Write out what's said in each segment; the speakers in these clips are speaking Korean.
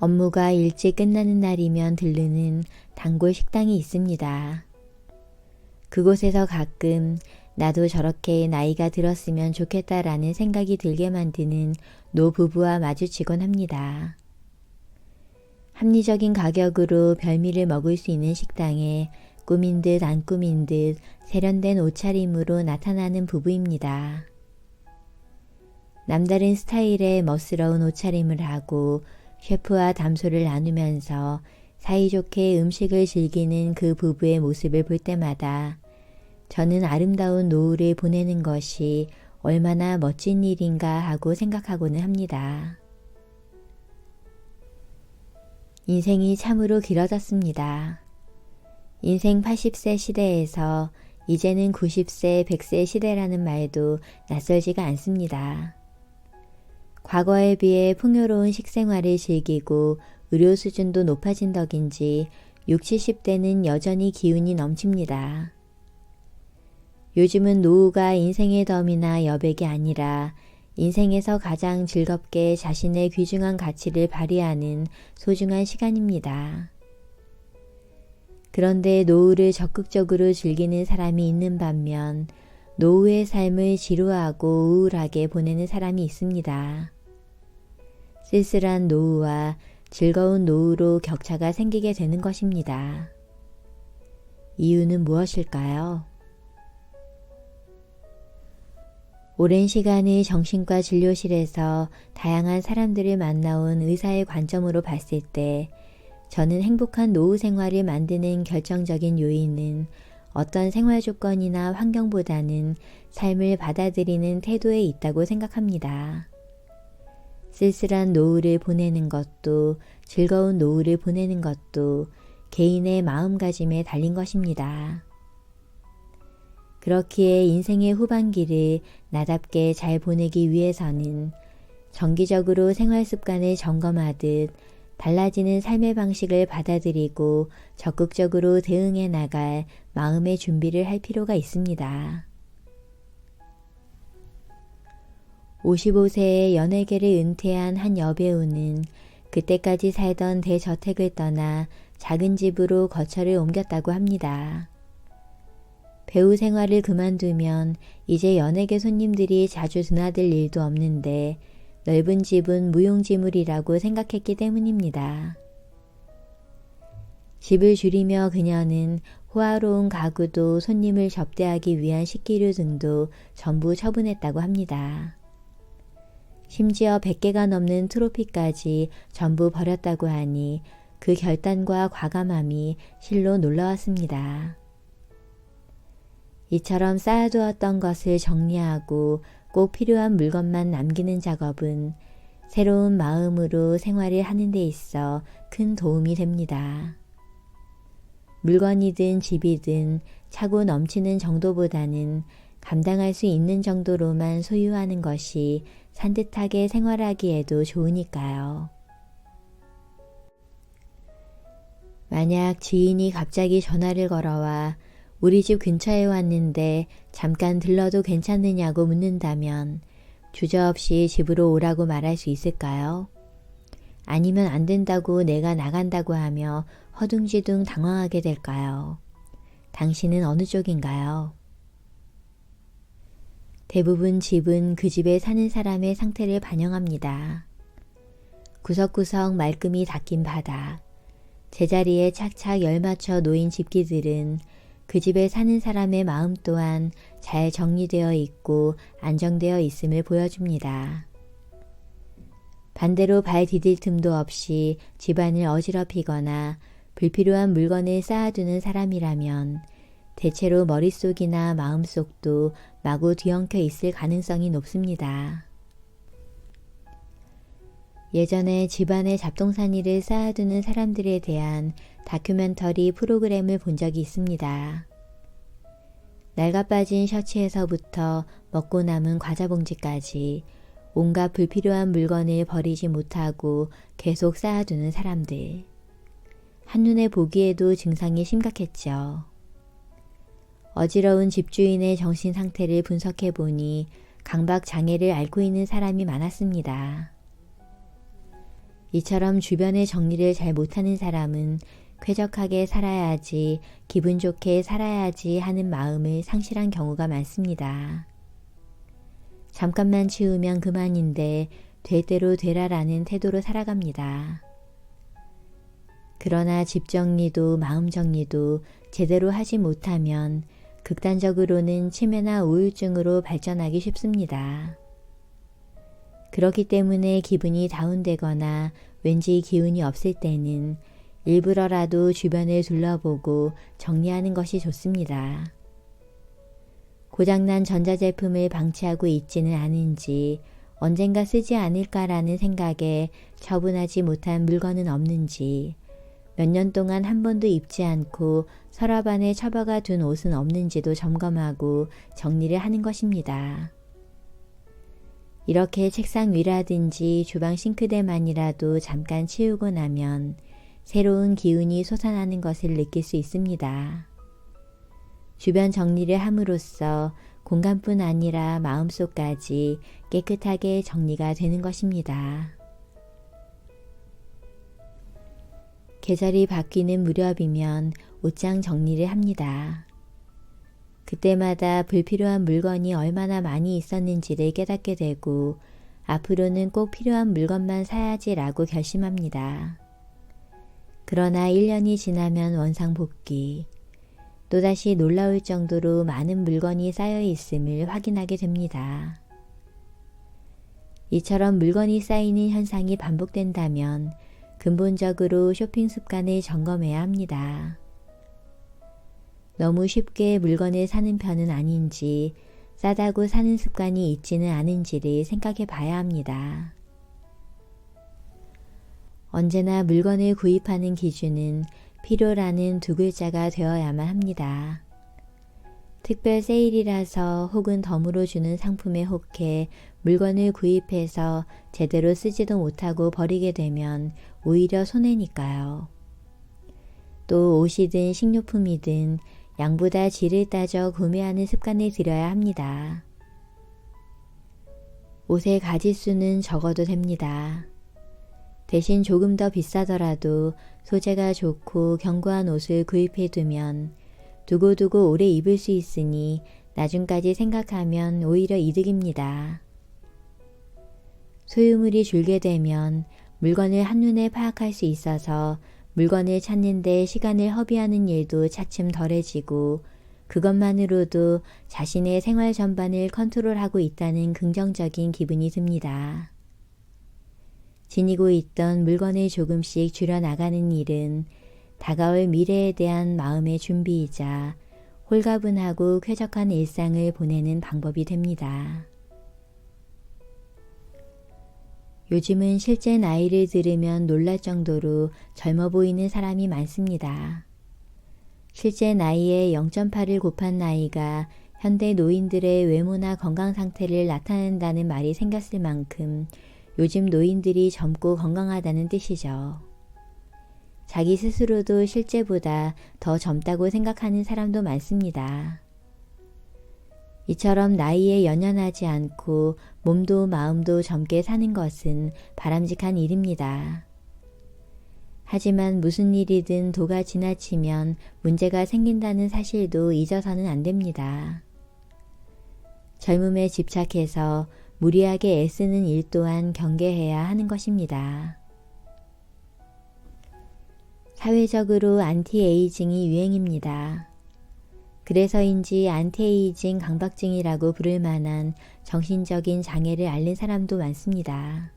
업무가 일찍 끝나는 날이면 들르는 단골 식당이 있습니다. 그곳에서 가끔 나도 저렇게 나이가 들었으면 좋겠다라는 생각이 들게 만드는 노부부와 마주치곤 합니다. 합리적인 가격으로 별미를 먹을 수 있는 식당에 꾸민 듯 안 꾸민 듯 세련된 옷차림으로 나타나는 부부입니다. 남다른 스타일의 멋스러운 옷차림을 하고 셰프와 담소를 나누면서 사이좋게 음식을 즐기는 그 부부의 모습을 볼 때마다 저는 아름다운 노후를 보내는 것이 얼마나 멋진 일인가 하고 생각하고는 합니다. 인생이 참으로 길어졌습니다. 인생 80세 시대에서 이제는 90세, 100세 시대라는 말도 낯설지가 않습니다. 과거에 비해 풍요로운 식생활을 즐기고 의료 수준도 높아진 덕인지 60, 70대는 여전히 기운이 넘칩니다. 요즘은 노후가 인생의 덤이나 여백이 아니라 인생에서 가장 즐겁게 자신의 귀중한 가치를 발휘하는 소중한 시간입니다. 그런데 노후를 적극적으로 즐기는 사람이 있는 반면 노후의 삶을 지루하고 우울하게 보내는 사람이 있습니다. 쓸쓸한 노후와 즐거운 노후로 격차가 생기게 되는 것입니다. 이유는 무엇일까요? 오랜 시간을 정신과 진료실에서 다양한 사람들을 만나온 의사의 관점으로 봤을 때 저는 행복한 노후 생활을 만드는 결정적인 요인은 어떤 생활 조건이나 환경보다는 삶을 받아들이는 태도에 있다고 생각합니다. 쓸쓸한 노후를 보내는 것도 즐거운 노후를 보내는 것도 개인의 마음가짐에 달린 것입니다. 그렇기에 인생의 후반기를 나답게 잘 보내기 위해서는 정기적으로 생활 습관을 점검하듯 달라지는 삶의 방식을 받아들이고 적극적으로 대응해 나갈 마음의 준비를 할 필요가 있습니다. 55세에 연예계를 은퇴한 한 여배우는 그때까지 살던 대저택을 떠나 작은 집으로 거처를 옮겼다고 합니다. 배우 생활을 그만두면 이제 연예계 손님들이 자주 드나들 일도 없는데 넓은 집은 무용지물이라고 생각했기 때문입니다. 집을 줄이며 그녀는 호화로운 가구도 손님을 접대하기 위한 식기류 등도 전부 처분했다고 합니다. 심지어 100개가 넘는 트로피까지 전부 버렸다고 하니 그 결단과 과감함이 실로 놀라웠습니다. 이처럼 쌓아두었던 것을 정리하고 꼭 필요한 물건만 남기는 작업은 새로운 마음으로 생활을 하는 데 있어 큰 도움이 됩니다. 물건이든 집이든 차고 넘치는 정도보다는 감당할 수 있는 정도로만 소유하는 것이 산뜻하게 생활하기에도 좋으니까요. 만약 지인이 갑자기 전화를 걸어와 우리 집 근처에 왔는데 잠깐 들러도 괜찮느냐고 묻는다면 주저없이 집으로 오라고 말할 수 있을까요? 아니면 안 된다고 내가 나간다고 하며 허둥지둥 당황하게 될까요? 당신은 어느 쪽인가요? 대부분 집은 그 집에 사는 사람의 상태를 반영합니다. 구석구석 말끔히 닦인 바닥, 제자리에 착착 열맞춰 놓인 집기들은 그 집에 사는 사람의 마음 또한 잘 정리되어 있고 안정되어 있음을 보여줍니다. 반대로 발 디딜 틈도 없이 집안을 어지럽히거나 불필요한 물건을 쌓아두는 사람이라면 대체로 머릿속이나 마음속도 마구 뒤엉켜 있을 가능성이 높습니다. 예전에 집안에 잡동사니를 쌓아두는 사람들에 대한 다큐멘터리 프로그램을 본 적이 있습니다. 낡아빠진 셔츠에서부터 먹고 남은 과자 봉지까지 온갖 불필요한 물건을 버리지 못하고 계속 쌓아두는 사람들. 한눈에 보기에도 증상이 심각했죠. 어지러운 집주인의 정신 상태를 분석해 보니 강박 장애를 앓고 있는 사람이 많았습니다. 이처럼 주변의 정리를 잘 못하는 사람은 쾌적하게 살아야지, 기분 좋게 살아야지 하는 마음을 상실한 경우가 많습니다. 잠깐만 치우면 그만인데 될 대로 되라라는 태도로 살아갑니다. 그러나 집 정리도 마음 정리도 제대로 하지 못하면 극단적으로는 치매나 우울증으로 발전하기 쉽습니다. 그렇기 때문에 기분이 다운되거나 왠지 기운이 없을 때는 일부러라도 주변을 둘러보고 정리하는 것이 좋습니다. 고장난 전자제품을 방치하고 있지는 않은지, 언젠가 쓰지 않을까라는 생각에 처분하지 못한 물건은 없는지, 몇 년 동안 한 번도 입지 않고 서랍 안에 처박아 둔 옷은 없는지도 점검하고 정리를 하는 것입니다. 이렇게 책상 위라든지 주방 싱크대만이라도 잠깐 치우고 나면 새로운 기운이 솟아나는 것을 느낄 수 있습니다. 주변 정리를 함으로써 공간뿐 아니라 마음속까지 깨끗하게 정리가 되는 것입니다. 계절이 바뀌는 무렵이면 옷장 정리를 합니다. 그때마다 불필요한 물건이 얼마나 많이 있었는지를 깨닫게 되고 앞으로는 꼭 필요한 물건만 사야지라고 결심합니다. 그러나 1년이 지나면 원상복귀, 또다시 놀라울 정도로 많은 물건이 쌓여 있음을 확인하게 됩니다. 이처럼 물건이 쌓이는 현상이 반복된다면 근본적으로 쇼핑 습관을 점검해야 합니다. 너무 쉽게 물건을 사는 편은 아닌지, 싸다고 사는 습관이 있지는 않은지를 생각해 봐야 합니다. 언제나 물건을 구입하는 기준은 필요라는 두 글자가 되어야만 합니다. 특별 세일이라서 혹은 덤으로 주는 상품에 혹해 물건을 구입해서 제대로 쓰지도 못하고 버리게 되면 오히려 손해니까요. 또 옷이든 식료품이든 양보다 질을 따져 구매하는 습관을 들여야 합니다. 옷의 가짓수는 적어도 됩니다. 대신 조금 더 비싸더라도 소재가 좋고 견고한 옷을 구입해두면 두고두고 오래 입을 수 있으니 나중까지 생각하면 오히려 이득입니다. 소유물이 줄게 되면 물건을 한눈에 파악할 수 있어서 물건을 찾는 데 시간을 허비하는 일도 차츰 덜해지고 그것만으로도 자신의 생활 전반을 컨트롤하고 있다는 긍정적인 기분이 듭니다. 지니고 있던 물건을 조금씩 줄여나가는 일은 다가올 미래에 대한 마음의 준비이자 홀가분하고 쾌적한 일상을 보내는 방법이 됩니다. 요즘은 실제 나이를 들으면 놀랄 정도로 젊어 보이는 사람이 많습니다. 실제 나이에 0.8을 곱한 나이가 현대 노인들의 외모나 건강 상태를 나타낸다는 말이 생겼을 만큼 요즘 노인들이 젊고 건강하다는 뜻이죠. 자기 스스로도 실제보다 더 젊다고 생각하는 사람도 많습니다. 이처럼 나이에 연연하지 않고 몸도 마음도 젊게 사는 것은 바람직한 일입니다. 하지만 무슨 일이든 도가 지나치면 문제가 생긴다는 사실도 잊어서는 안 됩니다. 젊음에 집착해서 무리하게 애쓰는 일 또한 경계해야 하는 것입니다. 사회적으로 안티에이징이 유행입니다. 그래서인지 안티에이징 강박증이라고 부를 만한 정신적인 장애를 앓는 사람도 많습니다.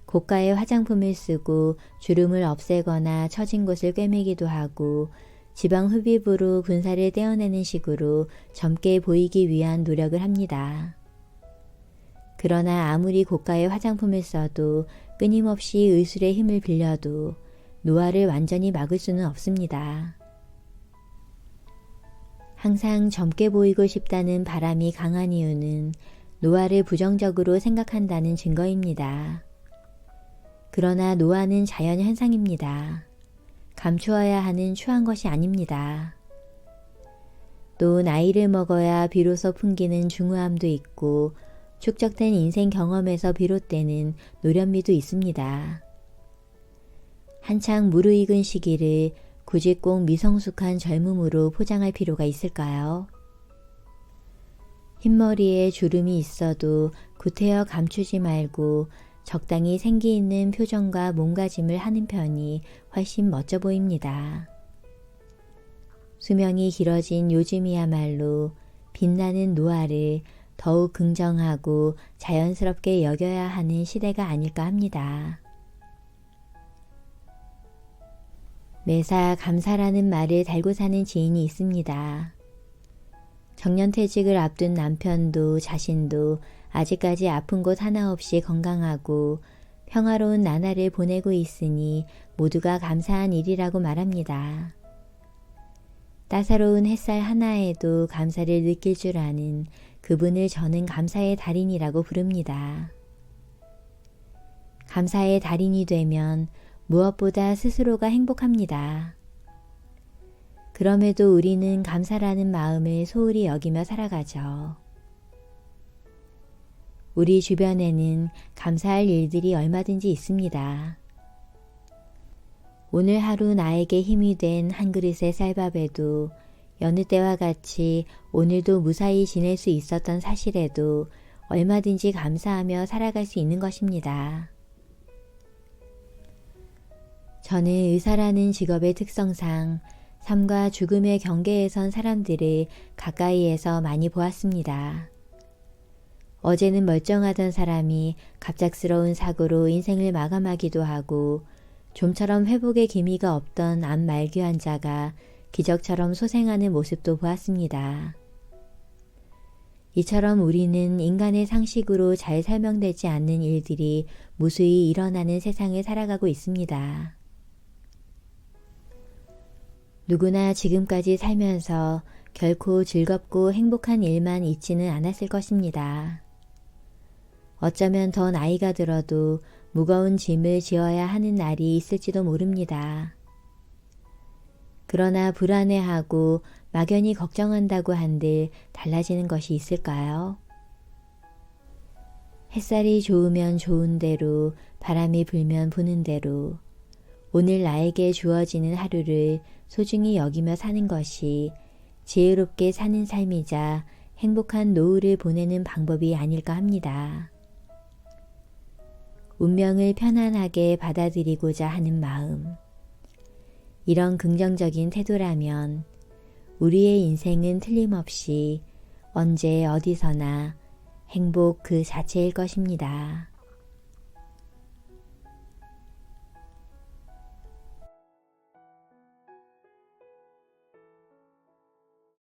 고가의 화장품을 쓰고 주름을 없애거나 처진 곳을 꿰매기도 하고 지방 흡입으로 군살을 떼어내는 식으로 젊게 보이기 위한 노력을 합니다. 그러나 아무리 고가의 화장품을 써도 끊임없이 의술의 힘을 빌려도 노화를 완전히 막을 수는 없습니다. 항상 젊게 보이고 싶다는 바람이 강한 이유는 노화를 부정적으로 생각한다는 증거입니다. 그러나 노화는 자연현상입니다. 감추어야 하는 추한 것이 아닙니다. 또 나이를 먹어야 비로소 풍기는 중후함도 있고 축적된 인생 경험에서 비롯되는 노련미도 있습니다. 한창 무르익은 시기를 굳이 꼭 미성숙한 젊음으로 포장할 필요가 있을까요? 흰머리에 주름이 있어도 구태여 감추지 말고 적당히 생기 있는 표정과 몸가짐을 하는 편이 훨씬 멋져 보입니다. 수명이 길어진 요즘이야말로 빛나는 노화를 더욱 긍정하고 자연스럽게 여겨야 하는 시대가 아닐까 합니다. 매사 감사라는 말을 달고 사는 지인이 있습니다. 정년퇴직을 앞둔 남편도 자신도 아직까지 아픈 곳 하나 없이 건강하고 평화로운 나날을 보내고 있으니 모두가 감사한 일이라고 말합니다. 따사로운 햇살 하나에도 감사를 느낄 줄 아는 그분을 저는 감사의 달인이라고 부릅니다. 감사의 달인이 되면 무엇보다 스스로가 행복합니다. 그럼에도 우리는 감사라는 마음을 소홀히 여기며 살아가죠. 우리 주변에는 감사할 일들이 얼마든지 있습니다. 오늘 하루 나에게 힘이 된 한 그릇의 쌀밥에도 여느 때와 같이 오늘도 무사히 지낼 수 있었던 사실에도 얼마든지 감사하며 살아갈 수 있는 것입니다. 저는 의사라는 직업의 특성상 삶과 죽음의 경계에 선 사람들을 가까이에서 많이 보았습니다. 어제는 멀쩡하던 사람이 갑작스러운 사고로 인생을 마감하기도 하고 좀처럼 회복의 기미가 없던 암 말기 환자가 기적처럼 소생하는 모습도 보았습니다. 이처럼 우리는 인간의 상식으로 잘 설명되지 않는 일들이 무수히 일어나는 세상을 살아가고 있습니다. 누구나 지금까지 살면서 결코 즐겁고 행복한 일만 있지는 않았을 것입니다. 어쩌면 더 나이가 들어도 무거운 짐을 지어야 하는 날이 있을지도 모릅니다. 그러나 불안해하고 막연히 걱정한다고 한들 달라지는 것이 있을까요? 햇살이 좋으면 좋은 대로, 바람이 불면 부는 대로 오늘 나에게 주어지는 하루를 소중히 여기며 사는 것이 지혜롭게 사는 삶이자 행복한 노후를 보내는 방법이 아닐까 합니다. 운명을 편안하게 받아들이고자 하는 마음. 이런 긍정적인 태도라면 우리의 인생은 틀림없이 언제 어디서나 행복 그 자체일 것입니다.